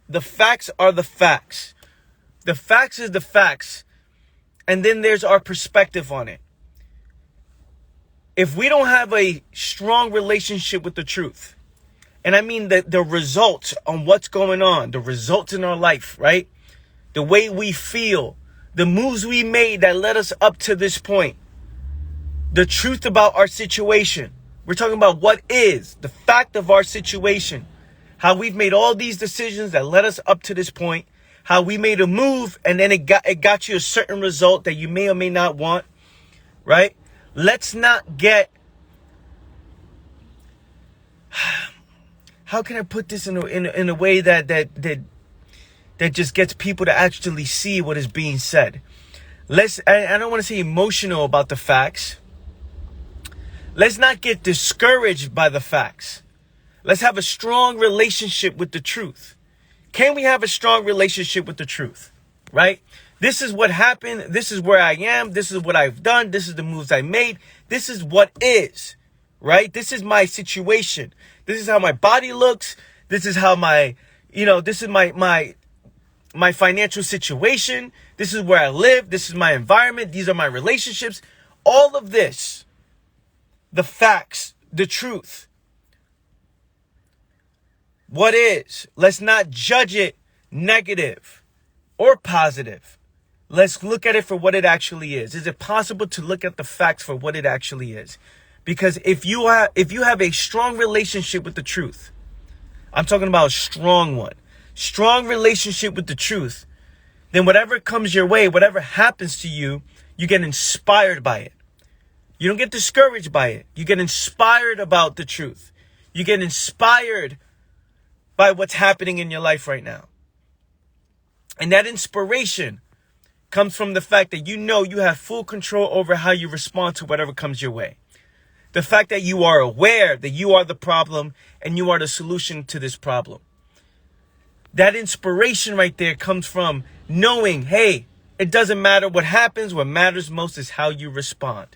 The facts are the facts. The facts is the facts. And then there's our perspective on it. If we don't have a strong relationship with the truth, and I mean the results on what's going on, the results in our life, right? The way we feel, the moves we made that led us up to this point, the truth about our situation. We're talking about what is, the fact of our situation, how we've made all these decisions that led us up to this point, how we made a move and then it got you a certain result that you may or may not want, right? Let's not get, how can I put this in a way that just gets people to actually see what is being said? I don't want to say emotional about the facts. Let's not get discouraged by the facts. Let's have a strong relationship with the truth. Can we have a strong relationship with the truth? Right? This is what happened. This is where I am. This is what I've done. This is the moves I made. This is what is. Right? This is my situation. This is how my body looks. This is how this is my financial situation. This is where I live. This is my environment. These are my relationships. All of this, the facts, the truth. What is? Let's not judge it negative or positive. Let's look at it for what it actually is. Is it possible to look at the facts for what it actually is? Because if you have a strong relationship with the truth, I'm talking about a strong one, strong relationship with the truth, then whatever comes your way, whatever happens to you, you get inspired by it. You don't get discouraged by it. You get inspired about the truth. You get inspired by what's happening in your life right now. And that inspiration comes from the fact that you have full control over how you respond to whatever comes your way. The fact that you are aware that you are the problem and you are the solution to this problem. That inspiration right there comes from knowing, hey, it doesn't matter what happens. What matters most is how you respond.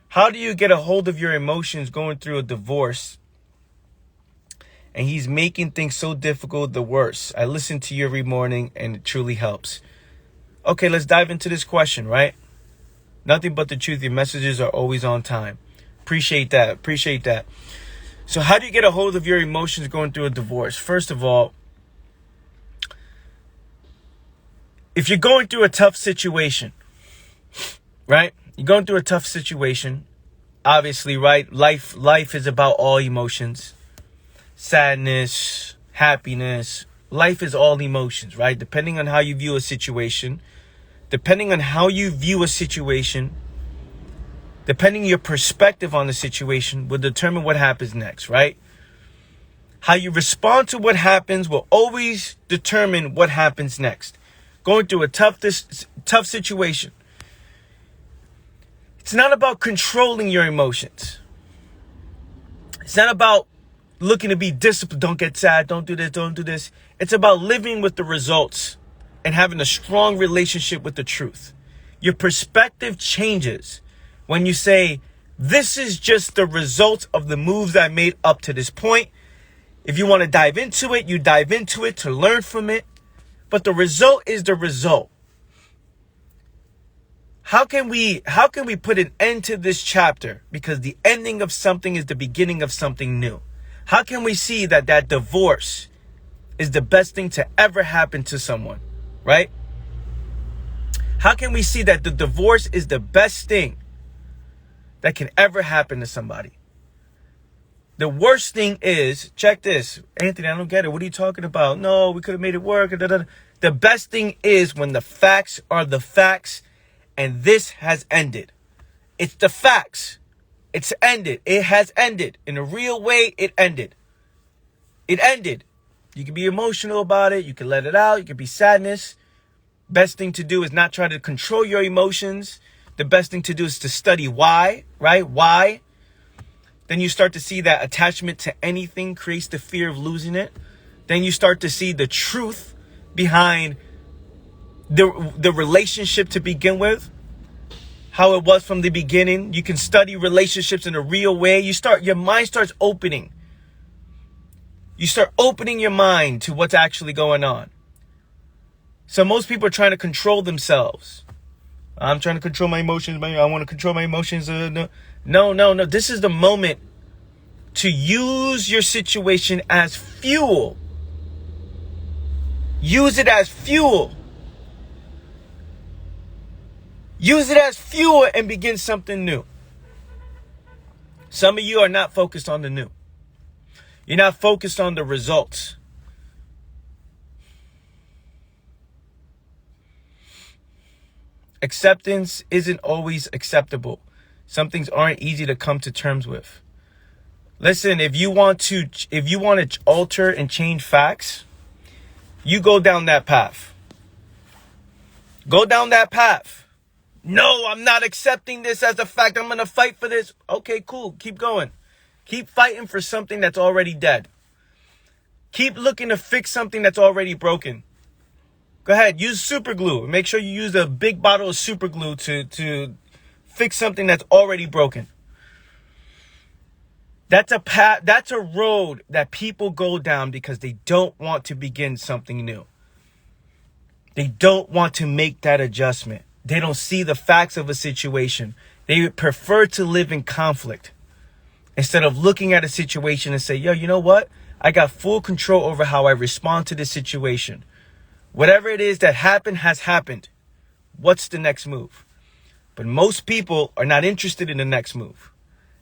How do you get a hold of your emotions going through a divorce? And he's making things so difficult, the worse. I listen to you every morning and it truly helps. Okay, let's dive into this question, right? Nothing but the truth. Your messages are always on time. Appreciate that. So how do you get a hold of your emotions going through a divorce? First of all, if you're going through a tough situation, right? You're going through a tough situation, obviously, right? Life is about all emotions. Sadness, happiness. Life is all emotions, right? Depending on how you view a situation, depending on your perspective on the situation will determine what happens next, right? How you respond to what happens will always determine what happens next. Going through a tough situation. It's not about controlling your emotions. It's not about looking to be disciplined. Don't get sad. Don't do this. Don't do this. It's about living with the results and having a strong relationship with the truth. Your perspective changes when you say, this is just the result of the moves I made up to this point. If you want to dive into it, you dive into it to learn from it. But the result is the result. How can we put an end to this chapter? Because the ending of something is the beginning of something new. How can we see that divorce is the best thing to ever happen to someone, right? How can we see that the divorce is the best thing that can ever happen to somebody? The worst thing is, check this. Anthony, I don't get it. What are you talking about? No, we could have made it work. The best thing is when the facts are the facts and this has ended. It's the facts. It's ended. It has ended. In a real way, it ended. It ended. You can be emotional about it. You can let it out. You can be sadness. Best thing to do is not try to control your emotions. The best thing to do is to study why, right? Why? Then you start to see that attachment to anything creates the fear of losing it. Then you start to see the truth behind the relationship to begin with. How it was from the beginning. You can study relationships in a real way. Your mind starts opening. You start opening your mind to what's actually going on. So most people are trying to control themselves. I'm trying to control my emotions. I want to control my emotions. No. This is the moment to use your situation as fuel. Use it as fuel. Use it as fuel and begin something new. Some of you are not focused on the new. You're not focused on the results. Acceptance isn't always acceptable. Some things aren't easy to come to terms with. Listen, if you want to alter and change facts, you go down that path. Go down that path. No, I'm not accepting this as a fact. I'm going to fight for this. Okay, cool. Keep going. Keep fighting for something that's already dead. Keep looking to fix something that's already broken. Go ahead, use super glue. Make sure you use a big bottle of super glue to fix something that's already broken. That's a path, that's a road that people go down because they don't want to begin something new. They don't want to make that adjustment. They don't see the facts of a situation. They prefer to live in conflict instead of looking at a situation and say, yo, you know what? I got full control over how I respond to this situation. Whatever it is that happened has happened. What's the next move? But most people are not interested in the next move.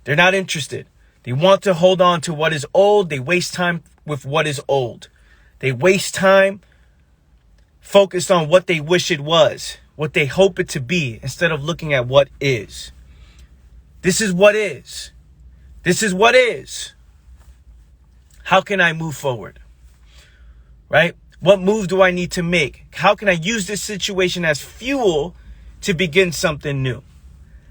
They're not interested. They want to hold on to what is old. They waste time with what is old. They waste time focused on what they wish it was, what they hope it to be, instead of looking at what is. This is what is. This is what is. How can I move forward? Right? What move do I need to make? How can I use this situation as fuel to begin something new?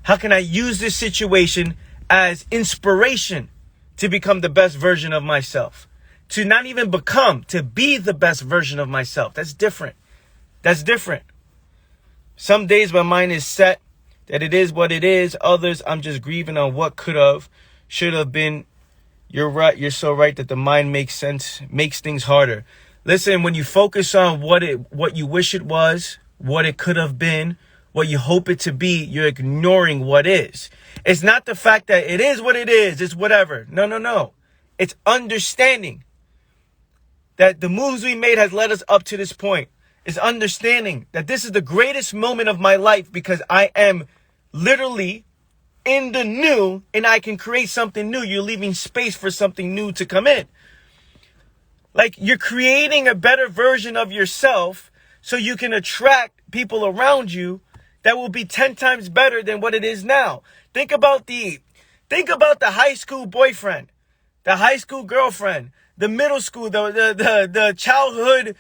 How can I use this situation as inspiration to become the best version of myself? To not even become, to be the best version of myself. That's different. That's different. Some days my mind is set that it is what it is. Others, I'm just grieving on what could have, should have been. You're right. You're so right that the mind makes sense, makes things harder. Listen, when you focus on what you wish it was, what it could have been, what you hope it to be, you're ignoring what is. It's not the fact that it is what it is. It's whatever. No. It's understanding that the moves we made has led us up to this point. It's understanding that this is the greatest moment of my life because I am literally in the new and I can create something new. You're leaving space for something new to come in. Like you're creating a better version of yourself so you can attract people around you that will be 10 times better than what it is now. Think about the high school boyfriend, the high school girlfriend, the middle school, the childhood,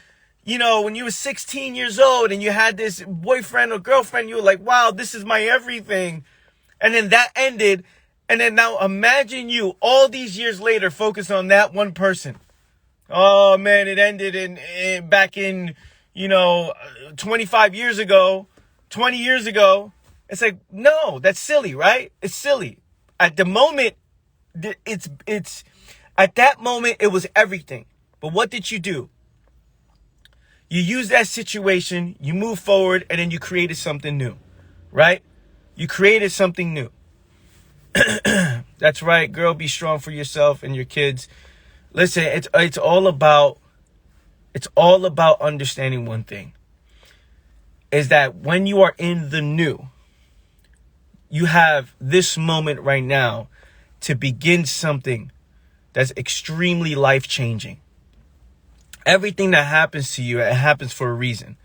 when you were 16 years old and you had this boyfriend or girlfriend, you were like, wow, this is my everything. And then that ended. And then now imagine you all these years later focused on that one person. Oh man, it ended back in 25 years ago, 20 years ago. It's like, no, that's silly, right? It's silly. At the moment, it's at that moment, it was everything. But what did you do? You use that situation, you move forward, and then you created something new, right? You created something new. That's right, girl, be strong for yourself and your kids. Listen, it's all about understanding one thing. Is that when you are in the new, you have this moment right now to begin something that's extremely life-changing. Everything that happens to you, it happens for a reason.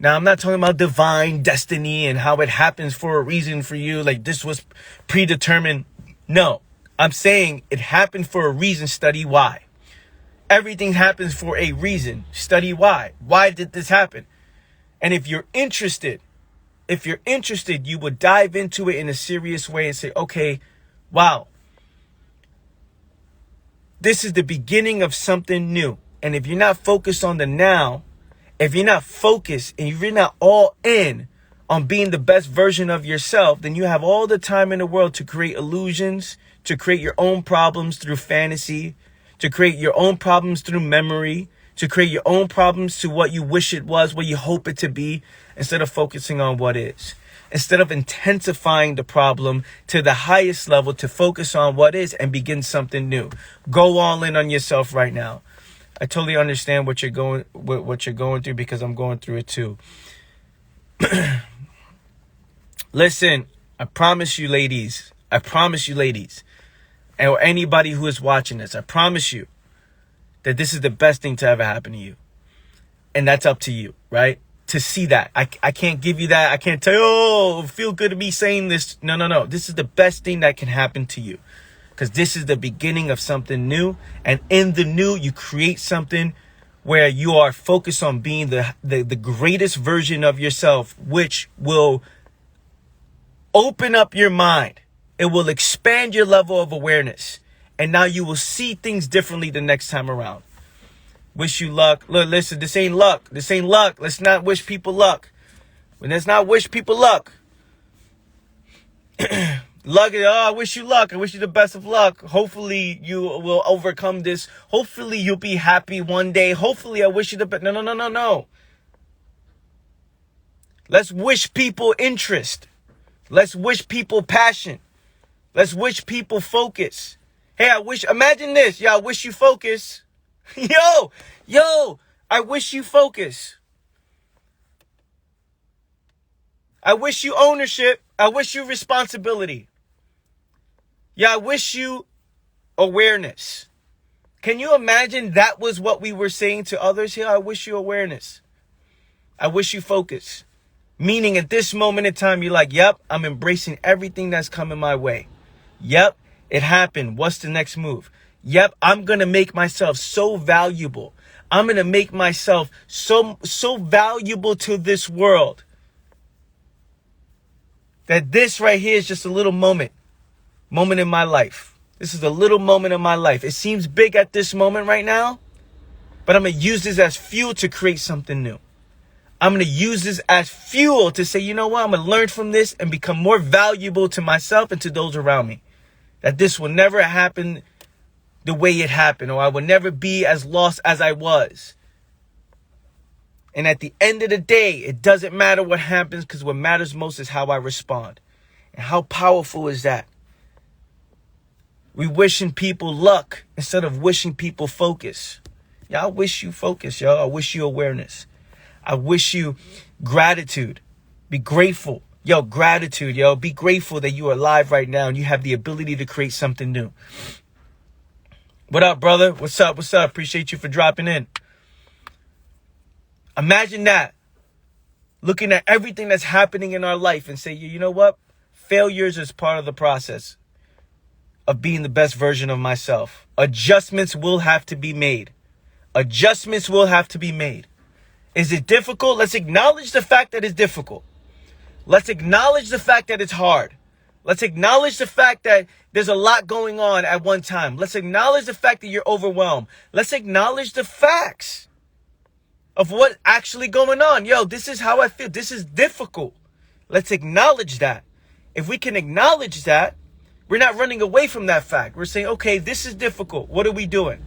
Now, I'm not talking about divine destiny and how it happens for a reason for you, like this was predetermined. No, I'm saying it happened for a reason. Study why. Everything happens for a reason. Study why. Why did this happen? And if you're interested, you would dive into it in a serious way and say, okay, wow, this is the beginning of something new. And if you're not focused on the now, if you're not focused and if you're not all in on being the best version of yourself, then you have all the time in the world to create illusions, to create your own problems through fantasy, to create your own problems through memory, to create your own problems to what you wish it was, what you hope it to be, instead of focusing on what is. Instead of intensifying the problem to the highest level, to focus on what is and begin something new. Go all in on yourself right now. I totally understand what you're going through, because I'm going through it too. Listen, I promise you ladies, and anybody who is watching this, I promise you that this is the best thing to ever happen to you. And that's up to you, right? To see that. I can't give you that. I can't tell you, oh, feel good to me saying this. No. This is the best thing that can happen to you. Because this is the beginning of something new. And in the new, you create something where you are focused on being the greatest version of yourself, which will open up your mind. It will expand your level of awareness. And now you will see things differently the next time around. Wish you luck. Look, listen, this ain't luck. Let's not wish people luck. Let's not wish people luck. I wish you luck. I wish you the best of luck. Hopefully you will overcome this. Hopefully you'll be happy one day. Hopefully I wish you the best. No. Let's wish people interest. Let's wish people passion. Let's wish people focus. Hey, imagine this. I wish you focus. Yo, I wish you focus. I wish you ownership. I wish you responsibility. I wish you awareness. Can you imagine that was what we were saying to others here? I wish you awareness. I wish you focus. Meaning at this moment in time, you're like, yep, I'm embracing everything that's coming my way. Yep, it happened. What's the next move? Yep, I'm going to make myself so valuable. I'm going to make myself so valuable to this world that this right here is just a little moment in my life. This is a little moment in my life. It seems big at this moment right now, but I'm going to use this as fuel to create something new. I'm going to use this as fuel to say, you know what? I'm going to learn from this and become more valuable to myself and to those around me. That this will never happen the way it happened, or I will never be as lost as I was. And at the end of the day, it doesn't matter what happens, because what matters most is how I respond. And how powerful is that? We wishing people luck instead of wishing people focus. I wish you focus, y'all. I wish you awareness. I wish you gratitude. Be grateful. Gratitude, Be grateful that you are alive right now and you have the ability to create something new. What up, brother? What's up? Appreciate you for dropping in. Imagine that. Looking at everything that's happening in our life and say, you know what? Failures is part of the process of being the best version of myself. Adjustments will have to be made. Is it difficult? Let's acknowledge the fact that it's difficult. Let's acknowledge the fact that it's hard. Let's acknowledge the fact that there's a lot going on at one time. Let's acknowledge the fact that you're overwhelmed. Let's acknowledge the facts of what's actually going on. This is how I feel. This is difficult. Let's acknowledge that. If we can acknowledge that, we're not running away from that fact. We're saying, okay, this is difficult. What are we doing?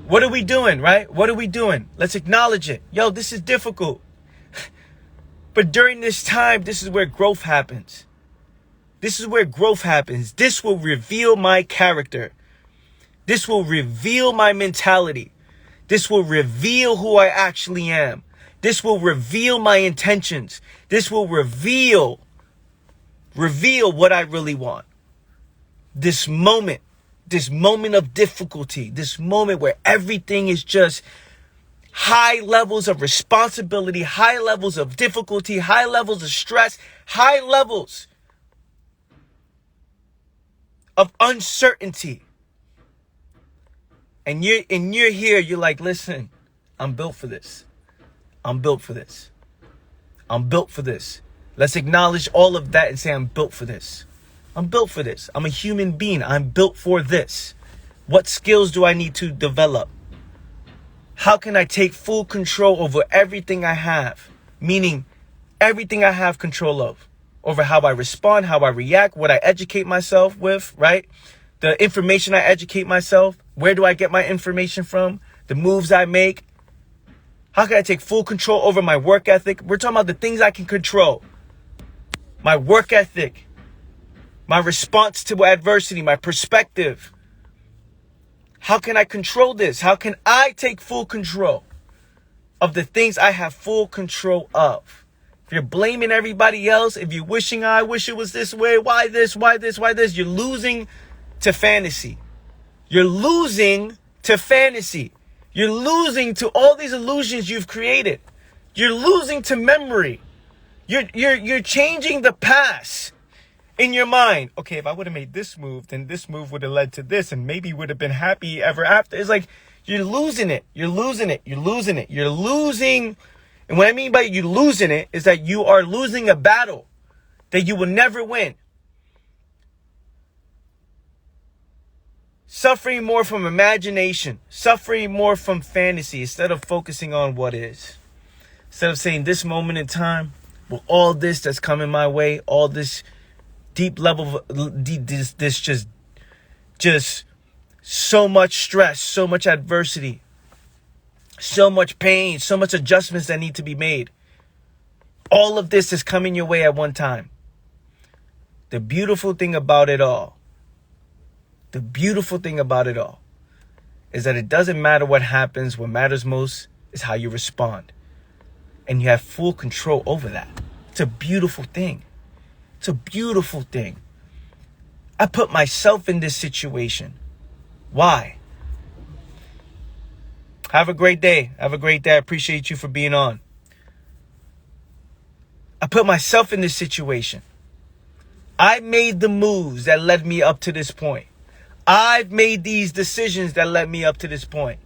Right? What are we doing? Let's acknowledge it. This is difficult. But during this time, this is where growth happens. This will reveal my character. This will reveal my mentality. This will reveal who I actually am. This will reveal my intentions. This will reveal what I really want. This moment of difficulty, this moment where everything is just high levels of responsibility, high levels of difficulty, high levels of stress, high levels of uncertainty. And you're here, you're like, listen, I'm built for this. Let's acknowledge all of that and say, I'm built for this. I'm a human being. I'm built for this. What skills do I need to develop? How can I take full control over everything I have? Meaning everything I have control of. Over how I respond, how I react, what I educate myself with, right? the information I educate myself. Where do I get my information from? The moves I make. How can I take full control over my work ethic? We're talking about the things I can control. My work ethic, my response to adversity, my perspective. How can I control this? How can I take full control of the things I have full control of? If you're blaming everybody else, if you're wishing, I wish it was this way, why this, you're losing to fantasy. You're losing to fantasy. You're losing to all these illusions you've created. You're losing to memory. You're changing the past in your mind. Okay, if I would have made this move, then this move would have led to this, and maybe would have been happy ever after. It's like you're losing it. You're losing it. You're losing it. You're losing. And what I mean by you losing it is that you are losing a battle that you will never win. Suffering more from imagination, suffering more from fantasy instead of focusing on what is. Instead of saying this moment in time, with all this that's coming my way, all this deep level, this just so much stress, so much adversity, so much pain, so much adjustments that need to be made. All of this is coming your way at one time. The beautiful thing about it all, is that it doesn't matter what happens. What matters most is how you respond. And you have full control over that. It's a beautiful thing. It's a beautiful thing. I put myself in this situation. Why? Have a great day. Have a great day. I appreciate you for being on. I put myself in this situation. I made the moves that led me up to this point. I've made these decisions that led me up to this point.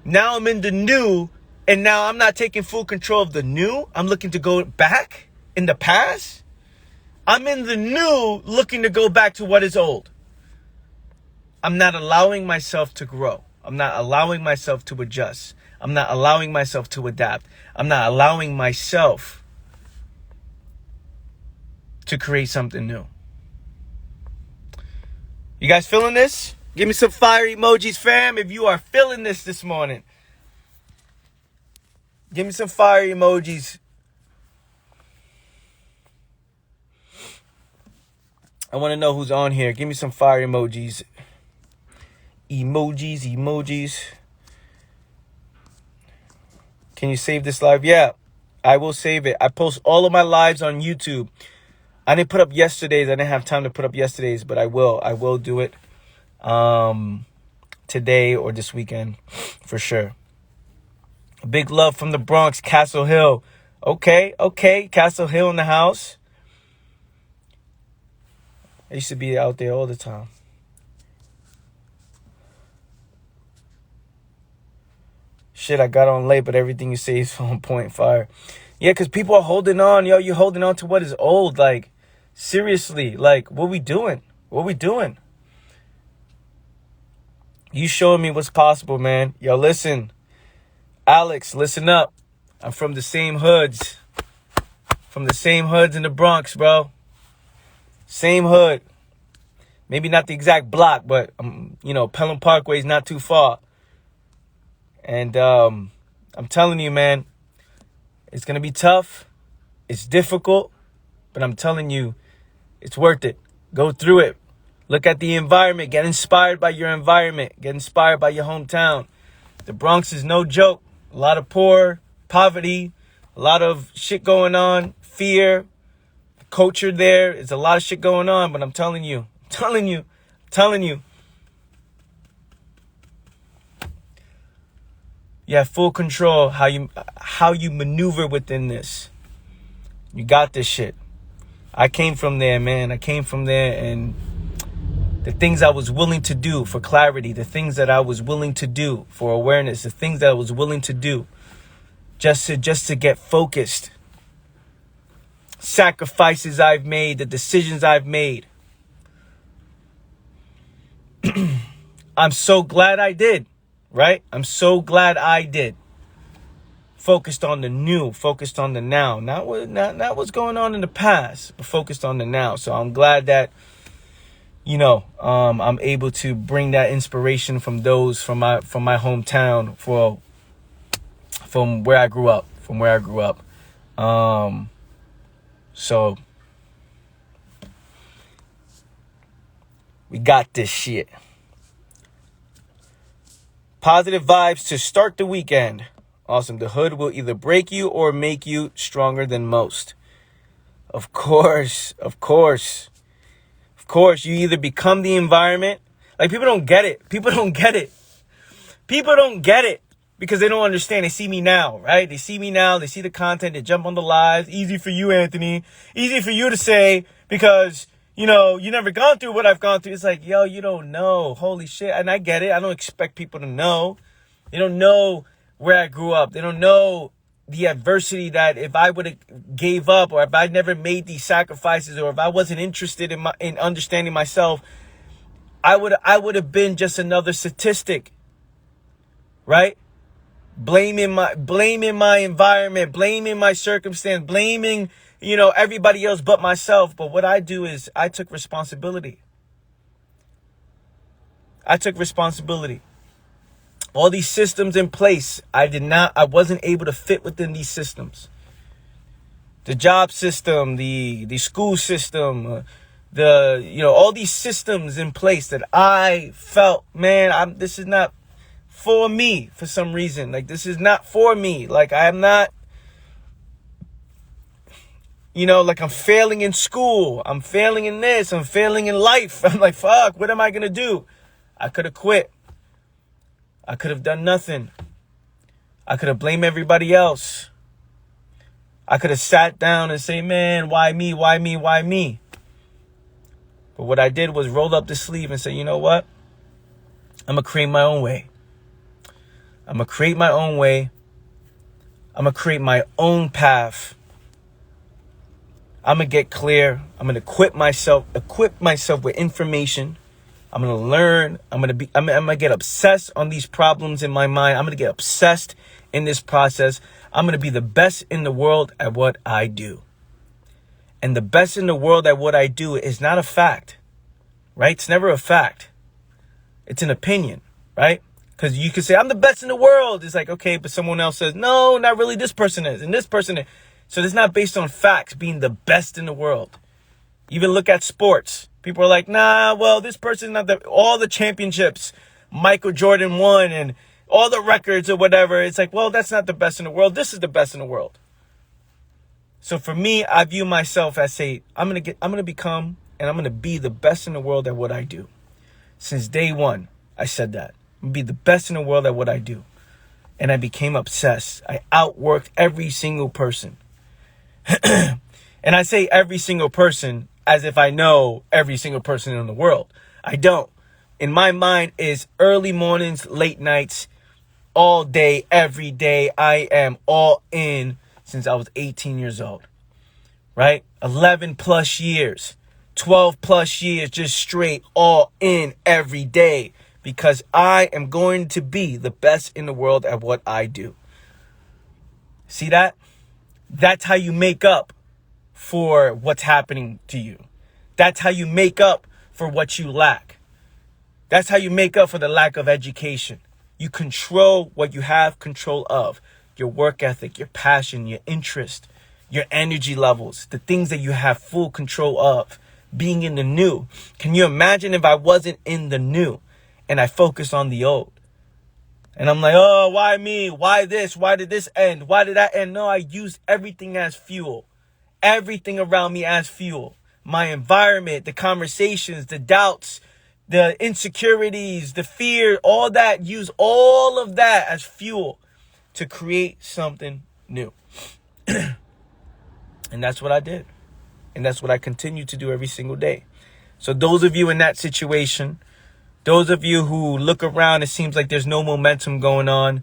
Now I'm in the new, and now I'm not taking full control of the new. I'm looking to go back in the past. I'm in the new, looking to go back to what is old. I'm not allowing myself to grow. I'm not allowing myself to adjust. I'm not allowing myself to adapt. I'm not allowing myself to create something new. You guys feeling this? Give me some fire emojis, fam, if you are feeling this morning. Give me some fire emojis. I want to know who's on here. Give me some fire emojis. Emojis. Can you save this live? Yeah, I will save it. I post all of my lives on YouTube. I didn't put up yesterday's. I didn't have time to put up yesterday's, but I will. I will do it today or this weekend for sure. Big love from the Bronx, Castle Hill. Okay. Castle Hill in the house. I used to be out there all the time. Shit, I got on late, but everything you say is on point. Fire. Yeah, because people are holding on. Yo, you're holding on to what is old. Like, seriously, like, what we doing? You showing me what's possible, man. Yo, listen. Alex, listen up. I'm from the same hoods. From the same hoods in the Bronx, bro. Same hood. Maybe not the exact block, but, Pelham Parkway is not too far. And I'm telling you, man, it's going to be tough. It's difficult. But I'm telling you, it's worth it. Go through it. Look at the environment. Get inspired by your environment. Get inspired by your hometown. The Bronx is no joke. A lot of poverty, a lot of shit going on, fear, culture there. It's a lot of shit going on, but I'm telling you. You have full control how you maneuver within this. You got this shit. I came from there, man. And the things I was willing to do for clarity, the things that I was willing to do for awareness, the things that I was willing to do just to get focused. Sacrifices I've made, the decisions I've made. I'm so glad I did, right? I'm so glad I did. Focused on the new, focused on the now. Not what's going on in the past, but focused on the now. So I'm glad that, I'm able to bring that inspiration from those from my hometown, from where I grew up, So we got this shit. Positive vibes to start the weekend. Awesome. The hood will either break you or make you stronger than most. Of course, you either become the environment. Like, people don't get it. People don't get it because they don't understand. They see me now, right? They see me now. They see the content. They jump on the lives. Easy for you, Anthony. Easy for you to say because, you never gone through what I've gone through. It's like, yo, you don't know. Holy shit. And I get it. I don't expect people to know. They don't know where I grew up. They don't know the adversity that if I would have gave up, or if I never made these sacrifices, or if I wasn't interested in understanding myself, I would have been just another statistic, right? Blaming my environment, blaming my circumstance, blaming, everybody else but myself. But what I do is I took responsibility. All these systems in place, I wasn't able to fit within these systems. The job system, the school system, all these systems in place that I felt, man, this is not for me for some reason. Like, this is not for me. Like, I'm not, like, I'm failing in school. I'm failing in this. I'm failing in life. I'm like, fuck, what am I going to do? I could have quit. I could have done nothing. I could have blamed everybody else. I could have sat down and say, man, why me? Why me? Why me? But what I did was roll up the sleeve and say, you know what? I'm going to create my own way. I'm going to create my own way. I'm going to create my own path. I'm going to get clear. I'm going to equip myself with information. I'm going to learn. I'm going to get obsessed on these problems in my mind. I'm going to get obsessed in this process. I'm going to be the best in the world at what I do. And the best in the world at what I do is not a fact, right? It's never a fact. It's an opinion, right? Because you can say, I'm the best in the world. It's like, okay, but someone else says, no, not really. This person is, and this person is. So it's not based on facts being the best in the world. Even look at sports. People are like, nah, well, this person's not all the championships Michael Jordan won and all the records or whatever. It's like, well, that's not the best in the world. This is the best in the world. So for me, I view myself as I'm going to become and I'm going to be the best in the world at what I do. Since day one, I said that. I'm going to be the best in the world at what I do. And I became obsessed. I outworked every single person. And I say every single person as if I know every single person in the world. I don't. In my mind is early mornings, late nights, all day, every day. I am all in since I was 18 years old, right? 11 plus years, 12 plus years, just straight all in every day because I am going to be the best in the world at what I do. See that? That's how you make up for what's happening to you. That's how you make up for what you lack. That's how you make up for the lack of education. You control what you have control of. Your work ethic, your passion, your interest, your energy levels, the things that you have full control of. Being in the new. Can you imagine if I wasn't in the new and I focused on the old? And I'm like, oh, why me? Why this? Why did this end? Why did that end? No, I used everything as fuel. Everything around me as fuel. My environment, the conversations, the doubts, the insecurities, the fear, all that. Use all of that as fuel to create something new. And that's what I did. And that's what I continue to do every single day. So those of you in that situation, those of you who look around, it seems like there's no momentum going on.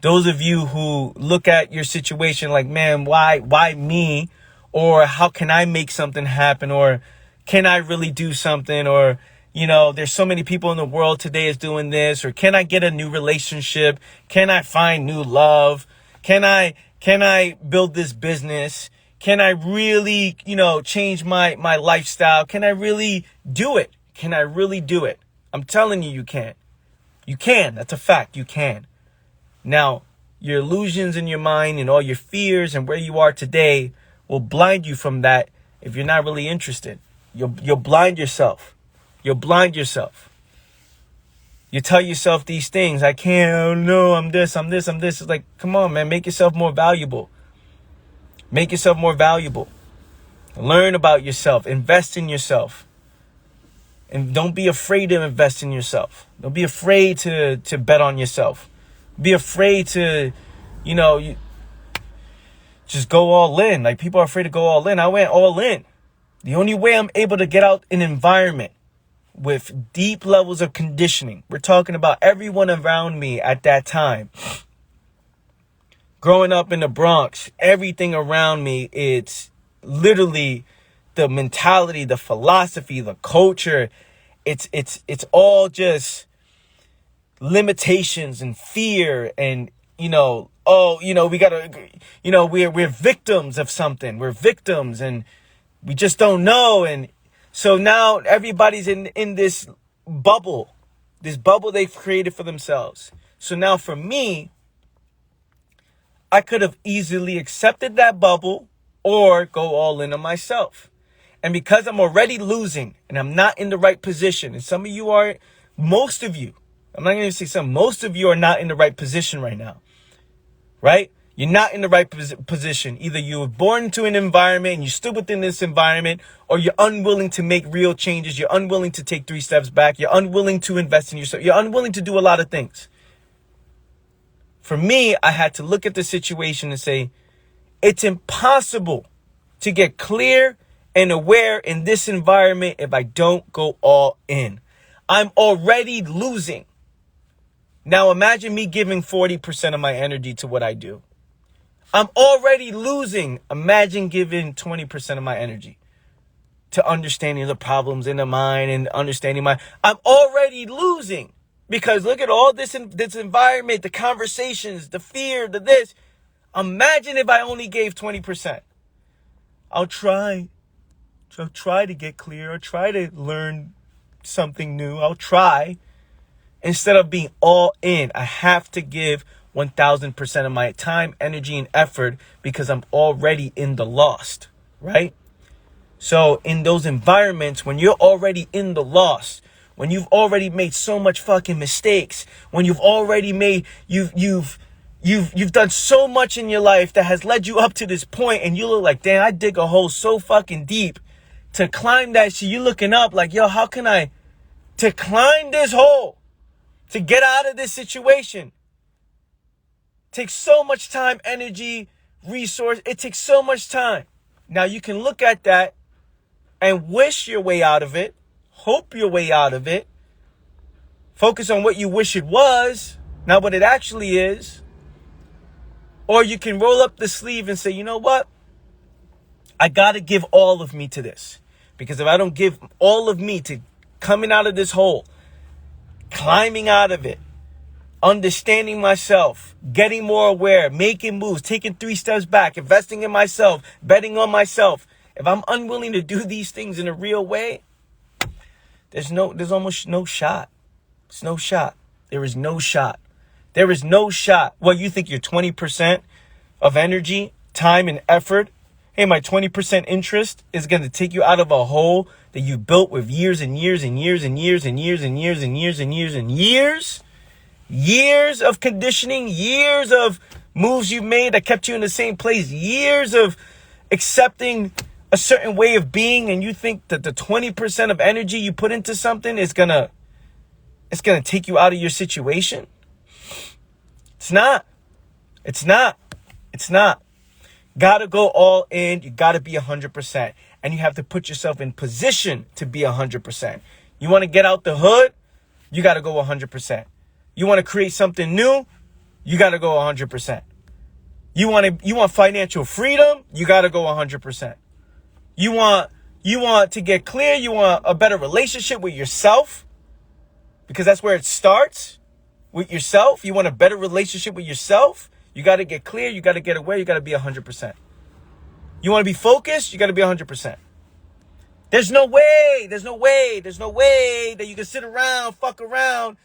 Those of you who look at your situation like, man, why me? Or how can I make something happen? Or can I really do something? Or, there's so many people in the world today is doing this. Or can I get a new relationship? Can I find new love? Can I build this business? Can I really, change my lifestyle? Can I really do it? Can I really do it? I'm telling you, you can. You can. That's a fact. You can. Now, your illusions in your mind and all your fears and where you are today will blind you from that if you're not really interested. You'll blind yourself. You'll blind yourself. You tell yourself these things. I can't. Oh no, I'm this. It's like, come on, man. Make yourself more valuable. Make yourself more valuable. Learn about yourself. Invest in yourself. And don't be afraid to invest in yourself. Don't be afraid to bet on yourself. Be afraid to, just go all in. Like, people are afraid to go all in. I went all in. The only way I'm able to get out an environment with deep levels of conditioning. We're talking about everyone around me at that time. Growing up in the Bronx, everything around me, it's literally the mentality, the philosophy, the culture. It's all just limitations and fear and, we gotta, we're victims of something. We're victims and we just don't know. And so now everybody's in this bubble they've created for themselves. So now for me, I could have easily accepted that bubble or go all in on myself. And because I'm already losing and I'm not in the right position, and some of you are, most of you, I'm not going to say some, most of you are not in the right position right now, right? You're not in the right position. Either you were born into an environment and you're still within this environment, or you're unwilling to make real changes. You're unwilling to take 3 steps back. You're unwilling to invest in yourself. You're unwilling to do a lot of things. For me, I had to look at the situation and say, it's impossible to get clear and aware in this environment if I don't go all in. I'm already losing. Now imagine me giving 40% of my energy to what I do. I'm already losing. Imagine giving 20% of my energy to understanding the problems in the mind and understanding I'm already losing. Because look at all this environment, the conversations, the fear, the this. Imagine if I only gave 20%. I'll try to get clear. I'll try to learn something new. I'll try. Instead of being all in, I have to give 1,000% of my time, energy, and effort because I'm already in the lost, right? So in those environments, when you're already in the lost, when you've already made so much fucking mistakes, when you've already made, you've done so much in your life that has led you up to this point, and you look like, damn, I dig a hole so fucking deep to climb that shit. You're looking up like, yo, how can I, to climb this hole, to get out of this situation, takes so much time, energy, resource. It takes so much time. Now you can look at that and wish your way out of it, hope your way out of it, focus on what you wish it was, not what it actually is. Or you can roll up the sleeve and say, you know what? I got to give all of me to this. Because if I don't give all of me to coming out of this hole, climbing out of it, understanding myself, getting more aware, making moves, taking 3 steps back, investing in myself, betting on myself. If I'm unwilling to do these things in a real way, there's almost no shot. It's no shot. There is no shot. There is no shot. Well, you think you're 20% of energy, time, and effort? Hey, my 20% interest is going to take you out of a hole that you built with years and years and years and years and years and years and years and years and years. Years of conditioning, years of moves you made that kept you in the same place, years of accepting a certain way of being, and you think that the 20% of energy you put into something is gonna take you out of your situation? It's not. Gotta go all in. You gotta be 100%. And you have to put yourself in position to be 100%. You want to get out the hood? You gotta go 100%. You want to create something new? You gotta go 100%. You want financial freedom? You gotta go 100%. You want to get clear? You want a better relationship with yourself? Because that's where it starts. With yourself. You want a better relationship with yourself? You got to get clear. You got to get aware. You got to be 100%. You want to be focused? You got to be 100%. There's no way that you can sit around, fuck around,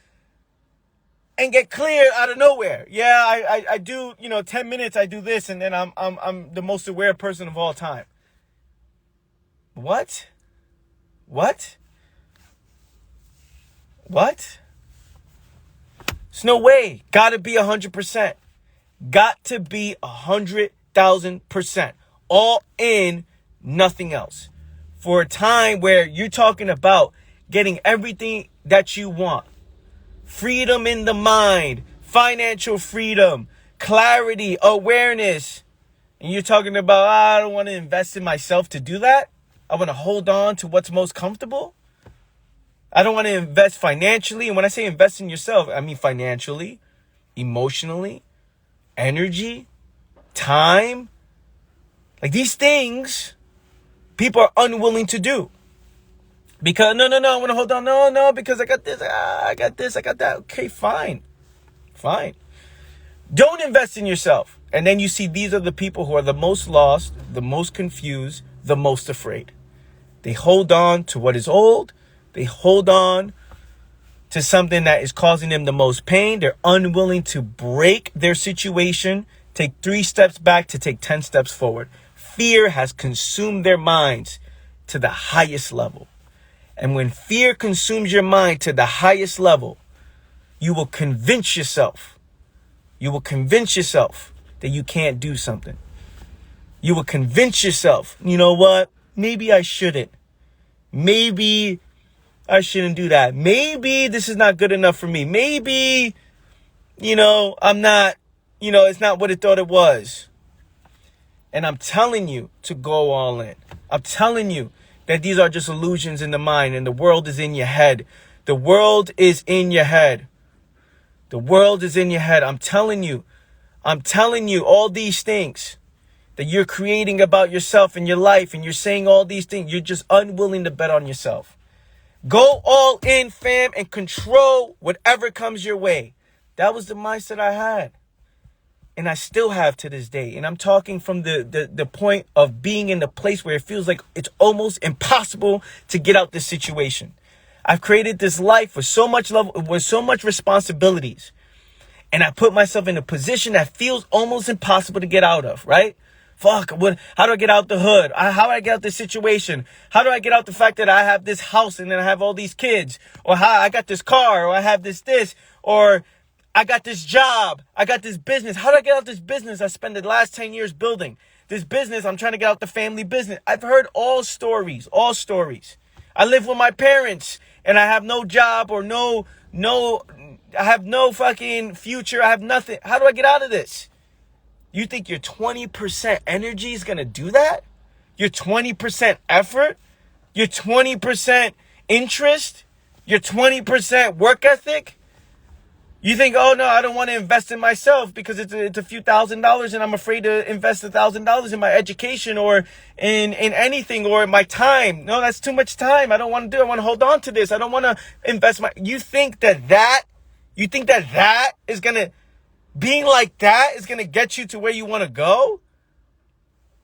and get clear out of nowhere. Yeah, I do, 10 minutes I do this, and then I'm the most aware person of all time. What? There's no way. Gotta be 100%. Got to be 100,000%. All in, nothing else. For a time where you're talking about getting everything that you want. Freedom in the mind, financial freedom, clarity, awareness. And you're talking about, I don't want to invest in myself to do that. I want to hold on to what's most comfortable. I don't want to invest financially. And when I say invest in yourself, I mean financially, emotionally, energy, time. Like these things, people are unwilling to do. Because, no, I want to hold on. No, because I got this, I got that. Okay, fine. Don't invest in yourself. And then you see these are the people who are the most lost, the most confused, the most afraid. They hold on to what is old. They hold on to something that is causing them the most pain. They're unwilling to break their situation, take 3 steps back to take 10 steps forward. Fear has consumed their minds to the highest level. And when fear consumes your mind to the highest level, you will convince yourself that you can't do something. You will convince yourself, you know what? Maybe I shouldn't. Maybe I shouldn't do that. Maybe this is not good enough for me. Maybe, I'm not, it's not what I thought it was. And I'm telling you to go all in. I'm telling you that these are just illusions in the mind and the world is in your head. The world is in your head. I'm telling you all these things that you're creating about yourself and your life, and you're saying all these things. You're just unwilling to bet on yourself. Go all in, fam, and control whatever comes your way. That was the mindset I had. And I still have to this day. And I'm talking from the point of being in the place where it feels like it's almost impossible to get out this situation. I've created this life with so much love, with so much responsibilities. And I put myself in a position that feels almost impossible to get out of, right? How do I get out the hood? How do I get out this situation? How do I get out the fact that I have this house and then I have all these kids? Or how I got this car, or I have this, or I got this job. I got this business. How do I get out this business I spent the last 10 years building? This business, I'm trying to get out the family business. I've heard all stories. I live with my parents and I have no job or I have no fucking future. I have nothing. How do I get out of this? You think your 20% energy is going to do that? Your 20% effort? Your 20% interest? Your 20% work ethic? You think, oh no, I don't want to invest in myself because it's a few $1,000s and I'm afraid to invest $1,000 in my education or in anything or in my time. No, that's too much time. I don't want to do it. I want to hold on to this. I don't want to invest you think that is going to, being like that is going to get you to where you want to go?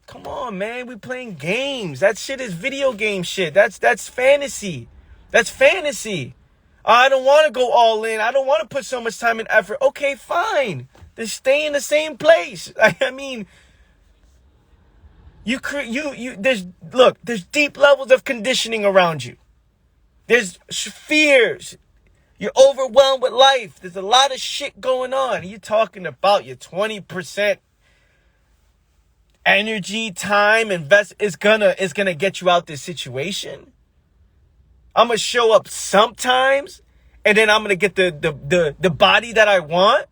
Come on, man. We're playing games. That shit is video game shit. That's fantasy. That's fantasy. I don't want to go all in. I don't want to put so much time and effort. Okay, fine. Then stay in the same place. I mean, there's deep levels of conditioning around you. There's fears. You're overwhelmed with life. There's a lot of shit going on. You're talking about your 20% energy, time, invest is gonna get you out this situation. I'm going to show up sometimes, and then I'm going to get the body that I want.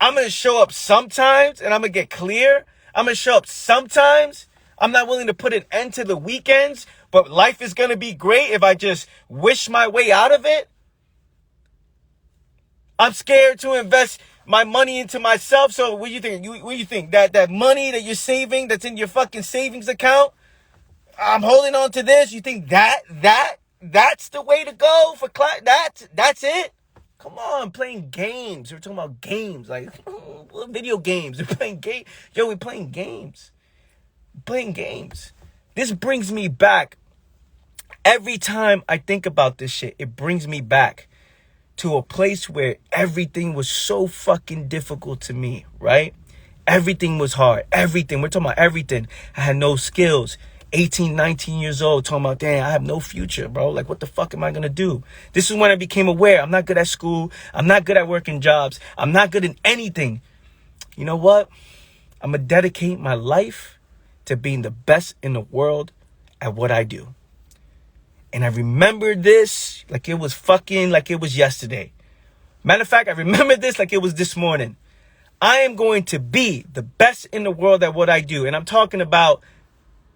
I'm going to show up sometimes, and I'm going to get clear. I'm going to show up sometimes. I'm not willing to put an end to the weekends, but life is going to be great if I just wish my way out of it. I'm scared to invest my money into myself. So what do you think? What do you think? That money that you're saving, that's in your fucking savings account, I'm holding on to this. You think that's the way to go for class? That's it? Come on, playing games. We're talking about games, like video games. We're playing games. Yo, we're playing games. This brings me back Every time I think about this shit, it brings me back to a place where everything was so fucking difficult to me, right? Everything was hard. Everything. We're talking about everything. I had no skills. 18, 19 years old, talking about, damn, I have no future, bro. Like, what the fuck am I going to do? This is when I became aware. I'm not good at school. I'm not good at working jobs. I'm not good in anything. You know what? I'm going to dedicate my life to being the best in the world at what I do. And I remember this like it was yesterday. Matter of fact, I remember this like it was this morning. I am going to be the best in the world at what I do. And I'm talking about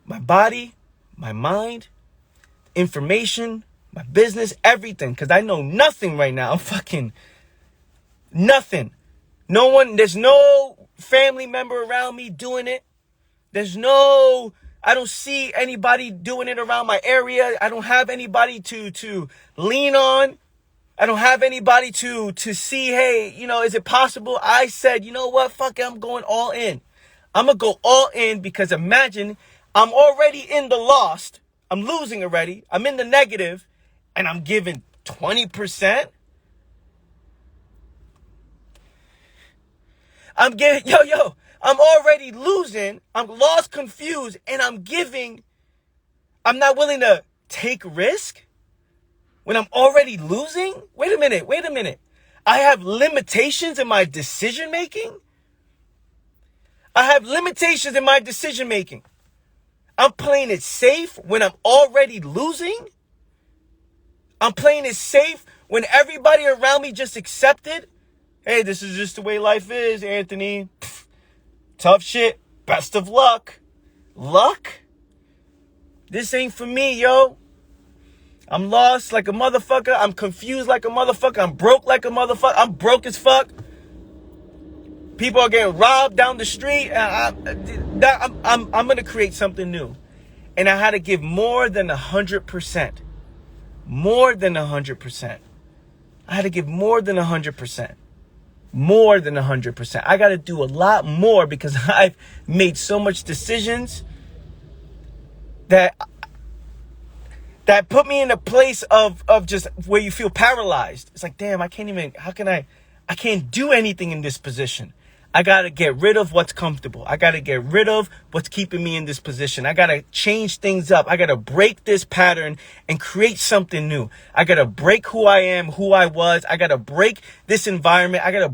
my body, my mind, information, my business, everything. Because I know nothing right now. I'm fucking nothing. There's no family member around me doing it. I don't see anybody doing it around my area. I don't have anybody to lean on. I don't have anybody to see, hey, is it possible? I said, you know what? Fuck it, I'm going all in. I'm going to go all in because imagine I'm already in the lost. I'm losing already. I'm in the negative and I'm giving 20%. I'm already losing. I'm lost, confused, and I'm not willing to take risk when I'm already losing? Wait a minute. I have limitations in my decision making. I'm playing it safe when I'm already losing. I'm playing it safe when everybody around me just accepted. Hey, this is just the way life is, Anthony. Pfft, tough shit. Best of luck. Luck? This ain't for me, yo. I'm lost like a motherfucker. I'm confused like a motherfucker. I'm broke like a motherfucker. I'm broke as fuck. People are getting robbed down the street. I'm going to create something new. And I had to give more than 100%. More than 100%. I had to give more than 100%. More than 100%. I got to do a lot more because I've made so much decisions that put me in a place of just where you feel paralyzed. It's like, damn, I can't do anything in this position. I got to get rid of what's comfortable. I got to get rid of what's keeping me in this position. I got to change things up. I got to break this pattern and create something new. I got to break who I am, who I was. I got to break this environment. I got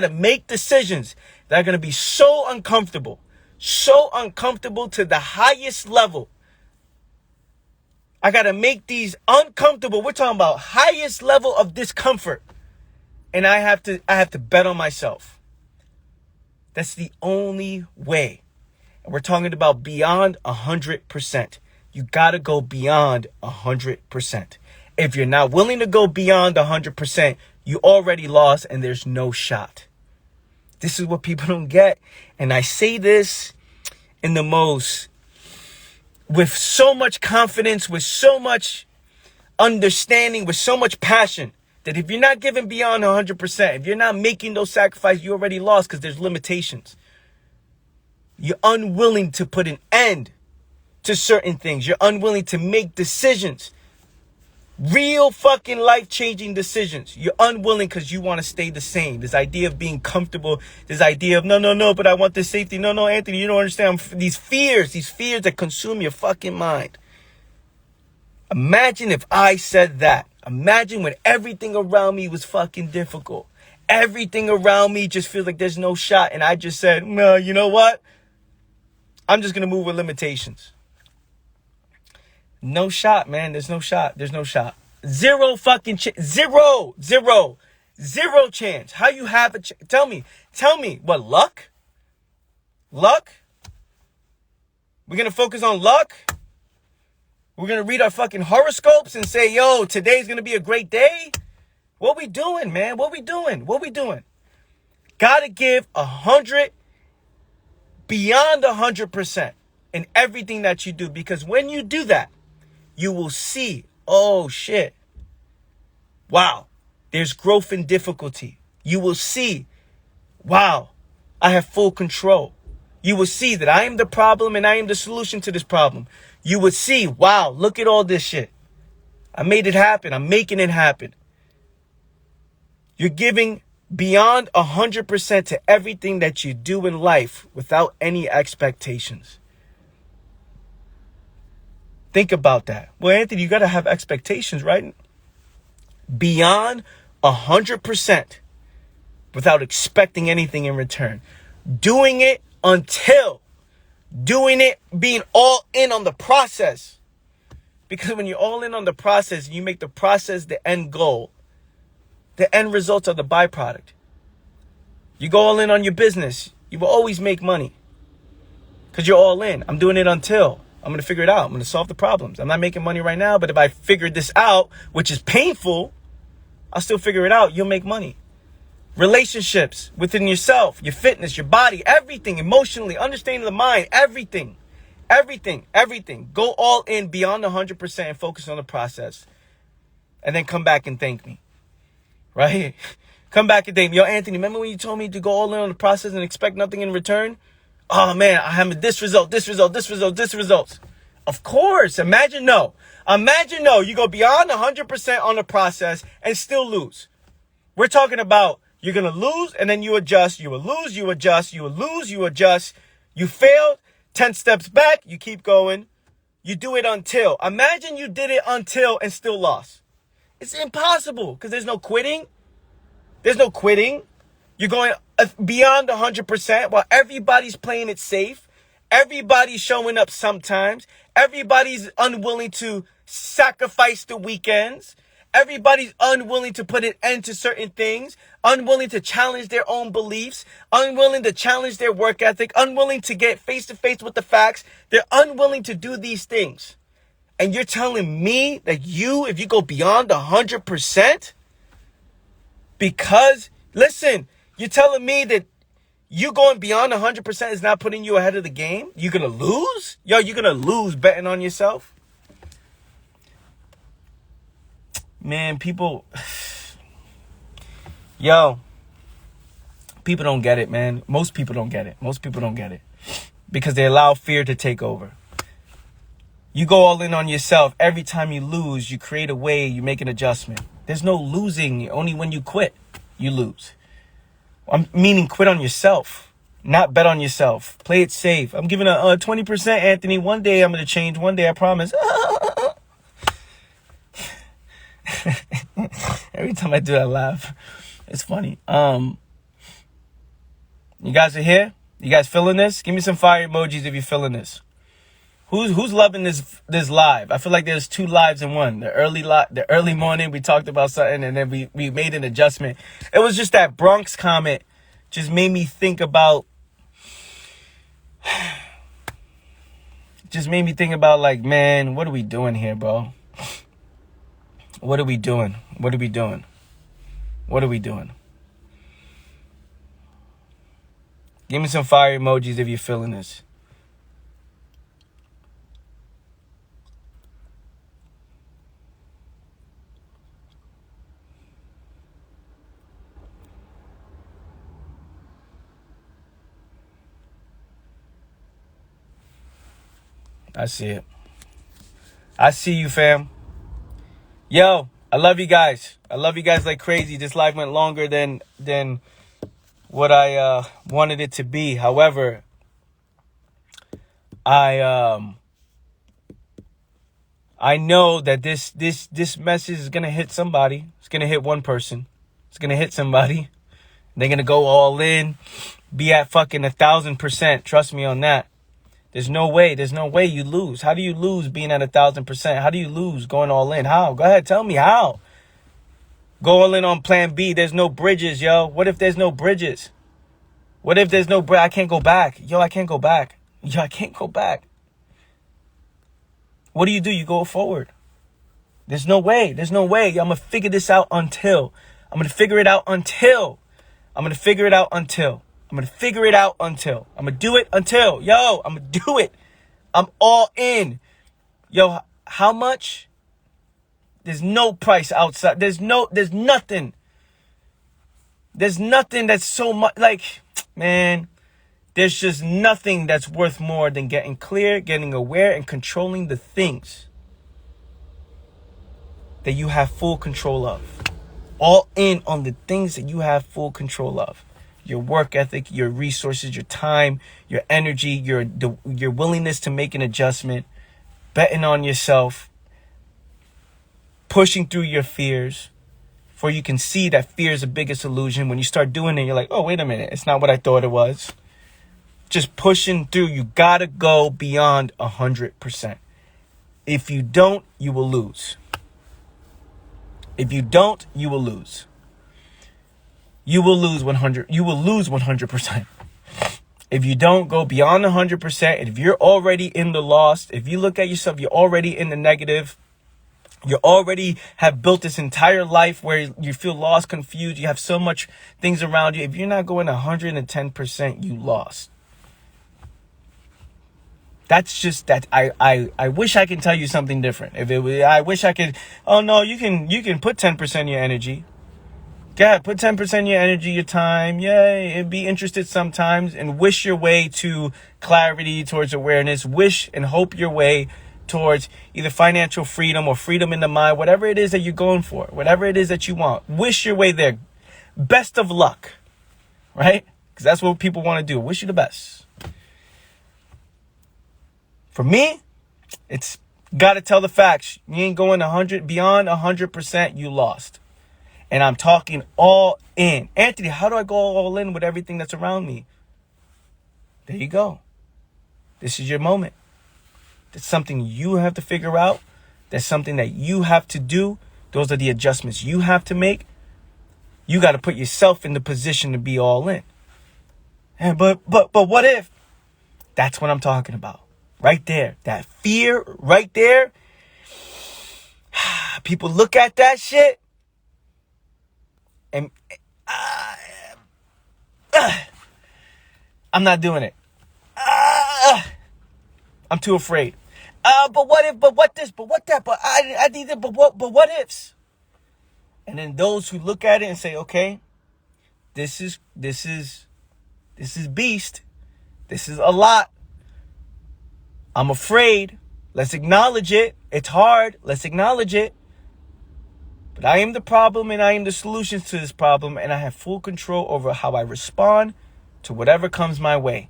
to make decisions that are going to be so uncomfortable to the highest level. I got to make these uncomfortable. We're talking about highest level of discomfort. And I have to bet on myself. That's the only way. And we're talking about beyond 100%. You got to go beyond 100%. If you're not willing to go beyond 100%, you already lost and there's no shot. This is what people don't get. And I say this with so much confidence, with so much understanding, with so much passion, that if you're not giving beyond 100%, if you're not making those sacrifices, you already lost because there's limitations. You're unwilling to put an end to certain things. You're unwilling to make decisions. Real fucking life-changing decisions. You're unwilling because you want to stay the same. This idea of being comfortable. This idea of, no, but I want this safety. No, Anthony, you don't understand. These fears that consume your fucking mind. Imagine if I said that. Imagine when everything around me was fucking difficult. Everything around me just feels like there's no shot. And I just said, no, you know what? I'm just going to move with limitations. No shot, man. There's no shot. Zero fucking chance. Zero chance. How you have a chance? Tell me. What, luck? Luck? We're going to focus on luck? We're going to read our fucking horoscopes and say, yo, today's going to be a great day? What we doing, man? What we doing? Got to give 100, beyond 100% in everything that you do. Because when you do that, you will see, oh shit, wow, there's growth in difficulty. You will see, wow, I have full control. You will see that I am the problem and I am the solution to this problem. You would see, wow, look at all this shit. I made it happen. I'm making it happen. You're giving beyond 100% to everything that you do in life without any expectations. Think about that. Well, Anthony, you got to have expectations, right? Beyond 100% without expecting anything in return. Doing it being all in on the process. Because when you're all in on the process, you make the process the end goal. The end results are the byproduct. You go all in on your business, you will always make money. Because you're all in. I'm doing it until I'm going to figure it out. I'm going to solve the problems. I'm not making money right now, but if I figure this out, which is painful, I'll still figure it out. You'll make money. Relationships within yourself, your fitness, your body, everything, emotionally, understanding the mind, everything. Go all in beyond 100% and focus on the process. And then come back and thank me. Right? Come back and thank me. Yo, Anthony, remember when you told me to go all in on the process and expect nothing in return? Oh, man, I have this result. Of course. Imagine no. You go beyond 100% on the process and still lose. We're talking about you're going to lose and then you adjust. You will lose, you adjust. You will lose, you adjust. You failed, 10 steps back, you keep going. You do it until. Imagine you did it until and still lost. It's impossible because there's no quitting. You're going beyond 100% while everybody's playing it safe. Everybody's showing up sometimes. Everybody's unwilling to sacrifice the weekends. Everybody's unwilling to put an end to certain things, unwilling to challenge their own beliefs, unwilling to challenge their work ethic, unwilling to get face to face with the facts. They're unwilling to do these things. And you're telling me that if you go beyond 100%, because, listen, you're telling me that you going beyond 100% is not putting you ahead of the game? You're going to lose? Yo, you're going to lose betting on yourself? Man, people don't get it, man. Most people don't get it. Because they allow fear to take over. You go all in on yourself. Every time you lose, you create a way, you make an adjustment. There's no losing. Only when you quit, you lose. I'm meaning quit on yourself, not bet on yourself. Play it safe. I'm giving a 20%, Anthony. One day I'm going to change. One day, I promise. Every time I do, I laugh. It's funny. You guys are here? You guys feeling this? Give me some fire emojis if you're feeling this. Who's loving this live? I feel like there's two lives in one. The early morning, we talked about something, and then we made an adjustment. It was just that Bronx comment just made me think about. Just made me think about, like, man, what are we doing here, bro? What are we doing? Give me some fire emojis if you're feeling this. I see it. I see you, fam. Yo, I love you guys. I love you guys like crazy. This live went longer than what I wanted it to be. However, I know that this message is gonna hit somebody. It's gonna hit one person. It's gonna hit somebody. They're gonna go all in, be at fucking 1,000%. Trust me on that. There's no way you lose. How do you lose being at 1,000%? How do you lose going all in? How? Go ahead, tell me how. Go all in on plan B. There's no bridges, yo. What if there's no bridges? What if there's no I can't go back. Yo, I can't go back. What do? You go forward. There's no way. I'm going to figure this out until. I'm going to figure it out until. I'm going to do it until. Yo, I'm going to do it. I'm all in. Yo, how much? There's no price outside. There's nothing. There's nothing that's so much, like, man, there's just nothing that's worth more than getting clear, getting aware, and controlling the things. that you have full control of. All in on the things that you have full control of. Your work ethic, your resources, your time, your energy, your willingness to make an adjustment, betting on yourself, pushing through your fears. For you can see that fear is the biggest illusion. When you start doing it, you're like, oh, wait a minute. It's not what I thought it was. Just pushing through. You got to go beyond 100%. If you don't, you will lose. If you don't, you will lose. You will lose 100. You will lose 100%. If you don't go beyond 100%, and if you're already in the loss, if you look at yourself, you're already in the negative. You already have built this entire life where you feel lost, confused. You have so much things around you. If you're not going 110%, you lost. That's just that. I wish I could tell you something different. I wish I could. Oh no, you can put 10% of your energy. Yeah, put 10% of your energy, your time. Yeah, be interested sometimes and wish your way to clarity, towards awareness. Wish and hope your way towards either financial freedom or freedom in the mind, whatever it is that you're going for, whatever it is that you want. Wish your way there. Best of luck, right? Because that's what people want to do. Wish you the best. For me, it's got to tell the facts. You ain't going beyond 100%, you lost. And I'm talking all in. Anthony, how do I go all in with everything that's around me? There you go. This is your moment. That's something you have to figure out. That's something that you have to do. Those are the adjustments you have to make. You got to put yourself in the position to be all in. And but what if? That's what I'm talking about. Right there. That fear right there. People look at that shit. And I'm not doing it. I'm too afraid. But what if, but what this, but what that, but I need it, but what ifs? And then those who look at it and say, okay, this is beast. This is a lot. I'm afraid. Let's acknowledge it. It's hard. Let's acknowledge it. But I am the problem and I am the solutions to this problem. And I have full control over how I respond to whatever comes my way.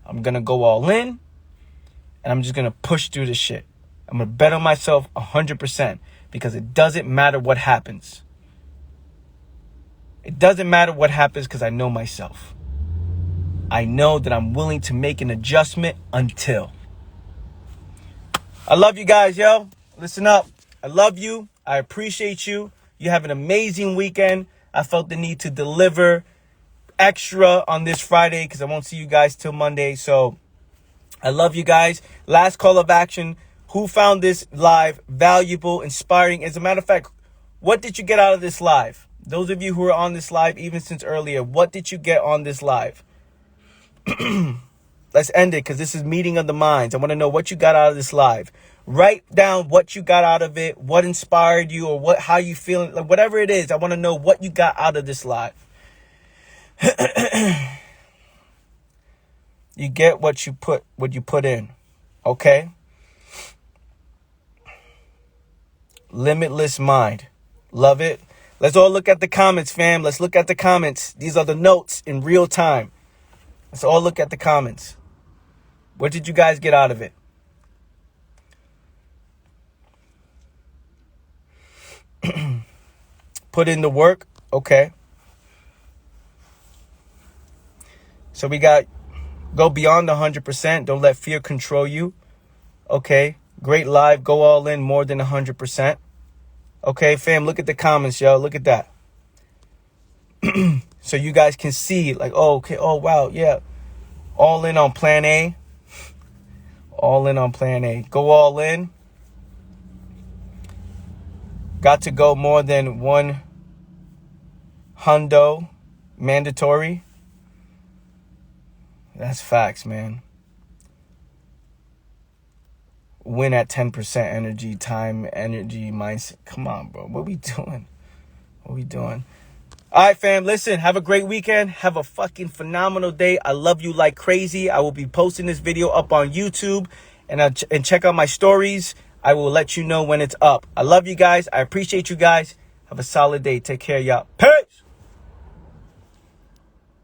I'm going to go all in. And I'm just going to push through this shit. I'm going to bet on myself 100%. Because it doesn't matter what happens. It doesn't matter what happens because I know myself. I know that I'm willing to make an adjustment until. I love you guys, yo. Listen up. I love you. I appreciate you. You have an amazing weekend. I felt the need to deliver extra on this Friday because I won't see you guys till Monday. So I love you guys. Last call of action. Who found this live valuable, inspiring? As a matter of fact, what did you get out of this live? Those of you who are on this live, even since earlier, what did you get on this live? Let's end it because this is meeting of the minds. I want to know what you got out of this live. Write down what you got out of it, what inspired you, or how you feeling, like whatever it is. I want to know what you got out of this live. You get what you put in. Okay? Limitless mind. Love it. Let's all look at the comments, fam. Let's look at the comments. These are the notes in real time. Let's all look at the comments. What did you guys get out of it? Put in the work. Okay. So we got go beyond 100%. Don't let fear control you. Okay. Great live. Go all in more than 100%. Okay, fam, look at the comments, yo. Look at that. So you guys can see, like, oh, okay. Oh, wow. Yeah. All in on plan A. All in on plan A. Go all in. Got to go more than one hundo mandatory. That's facts, man. Win at 10% energy, time, energy, mindset. Come on, bro. What we doing? What we doing? All right, fam. Listen, have a great weekend. Have a fucking phenomenal day. I love you like crazy. I will be posting this video up on YouTube and check out my stories. I will let you know when it's up. I love you guys. I appreciate you guys. Have a solid day. Take care, y'all. Peace.